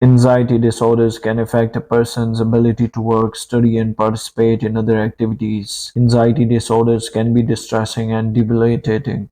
Anxiety disorders can affect a person's ability to work, study, and participate in other activities. Anxiety disorders can be distressing and debilitating.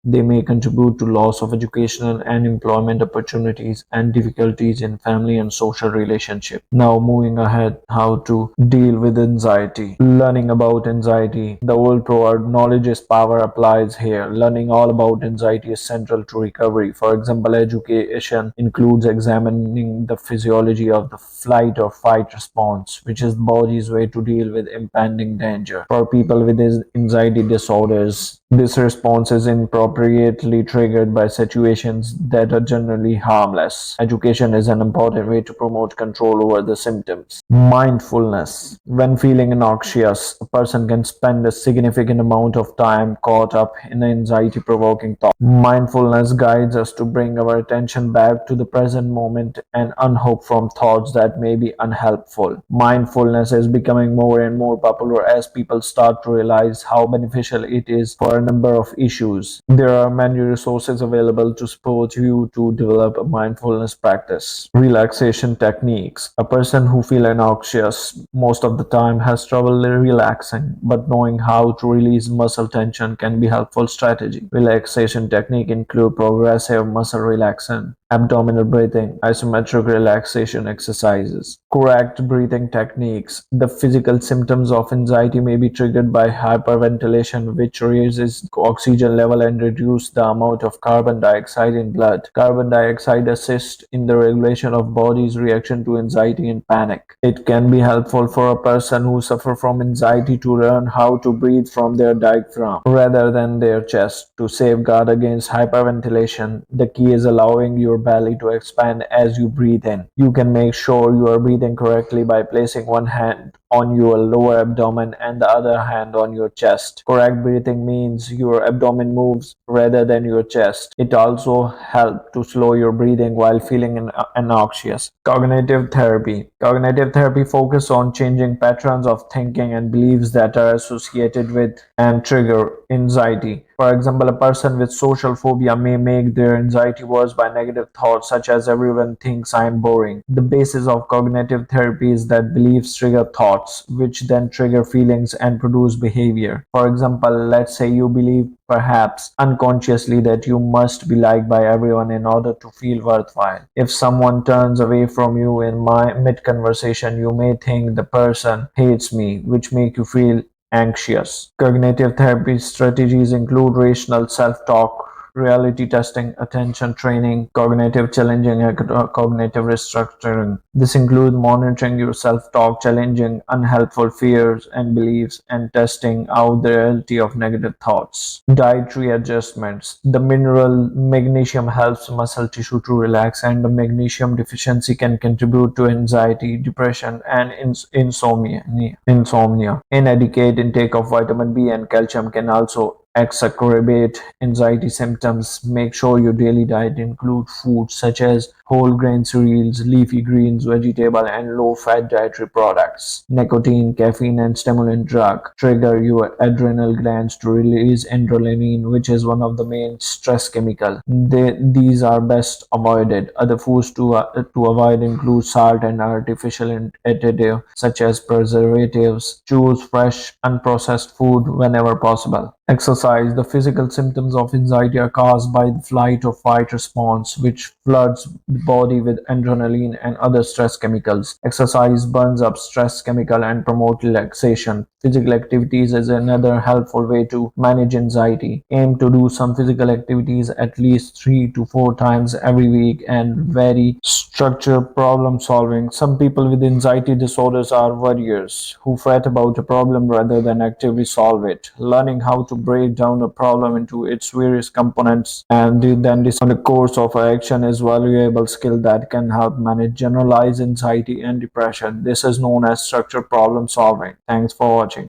They may contribute to loss of educational and employment opportunities and difficulties in family and social relationships. Now, moving ahead, how to deal with anxiety. Learning about anxiety. The old proverb, knowledge is power, applies here. Learning all about anxiety is central to recovery. For example, education includes examining the physiology of the flight or fight response, which is the body's way to deal with impending danger. For people with anxiety disorders, this response is inappropriately triggered by situations that are generally harmless. Education is an important way to promote control over the symptoms. Mindfulness. When feeling anxious, a person can spend a significant amount of time caught up in anxiety-provoking thoughts. Mindfulness guides us to bring our attention back to the present moment and unhook from thoughts that may be unhelpful. Mindfulness is becoming more and more popular as people start to realize how beneficial it is for a number of issues. There are many resources available to support you to develop a mindfulness practice. Relaxation techniques. A person who feels anxious most of the time has trouble relaxing, but knowing how to release muscle tension can be a helpful strategy. Relaxation technique include progressive muscle relaxation, abdominal breathing, isometric relaxation exercises. Correct breathing techniques. The physical symptoms of anxiety may be triggered by hyperventilation, which raises oxygen level and reduces the amount of carbon dioxide in blood. Carbon dioxide assists in the regulation of body's reaction to anxiety and panic. It can be helpful for a person who suffers from anxiety to learn how to breathe from their diaphragm rather than their chest. To safeguard against hyperventilation, the key is allowing your belly to expand as you breathe in. You can make sure you are breathing correctly by placing one hand on your lower abdomen and the other hand on your chest. Correct breathing means your abdomen moves rather than your chest. It also helps to slow your breathing while feeling anxious. Cognitive therapy. Cognitive therapy focuses on changing patterns of thinking and beliefs that are associated with and trigger anxiety. For example, a person with social phobia may make their anxiety worse by negative thoughts such as everyone thinks I am boring. The basis of cognitive therapy is that beliefs trigger thoughts, which then trigger feelings and produce behavior. For example, let's say you believe, perhaps unconsciously, that you must be liked by everyone in order to feel worthwhile. If someone turns away from you in mid-conversation, you may think the person hates me, which make you feel anxious. Cognitive therapy strategies include rational self-talk, reality testing, attention training, cognitive challenging, and cognitive restructuring. This includes monitoring your self-talk, challenging unhelpful fears and beliefs, and testing out the reality of negative thoughts. Dietary adjustments. The mineral magnesium helps muscle tissue to relax, and the magnesium deficiency can contribute to anxiety, depression, and insomnia. Inadequate intake of vitamin B and calcium can also exacerbate anxiety symptoms. Make sure your daily diet includes foods such as whole grain cereals, leafy greens, vegetable, and low-fat dietary products. Nicotine, caffeine, and stimulant drug trigger your adrenal glands to release adrenaline, which is one of the main stress chemicals. These are best avoided. Other foods to avoid include salt and artificial additive such as preservatives. Choose fresh, unprocessed food whenever possible. Exercise. The physical symptoms of anxiety are caused by the flight or fight response, which floods the body with adrenaline and other stress chemicals. Exercise burns up stress chemical and promotes relaxation. Physical activities is another helpful way to manage anxiety. Aim to do some physical activities at least 3 to 4 times every week and very structured problem solving. Some people with anxiety disorders are worriers who fret about a problem rather than actively solve it. Learning how to break down a problem into its various components and then decide on the course of action is valuable skill that can help manage generalized anxiety and depression. This is known as structured problem solving. Thanks for watching.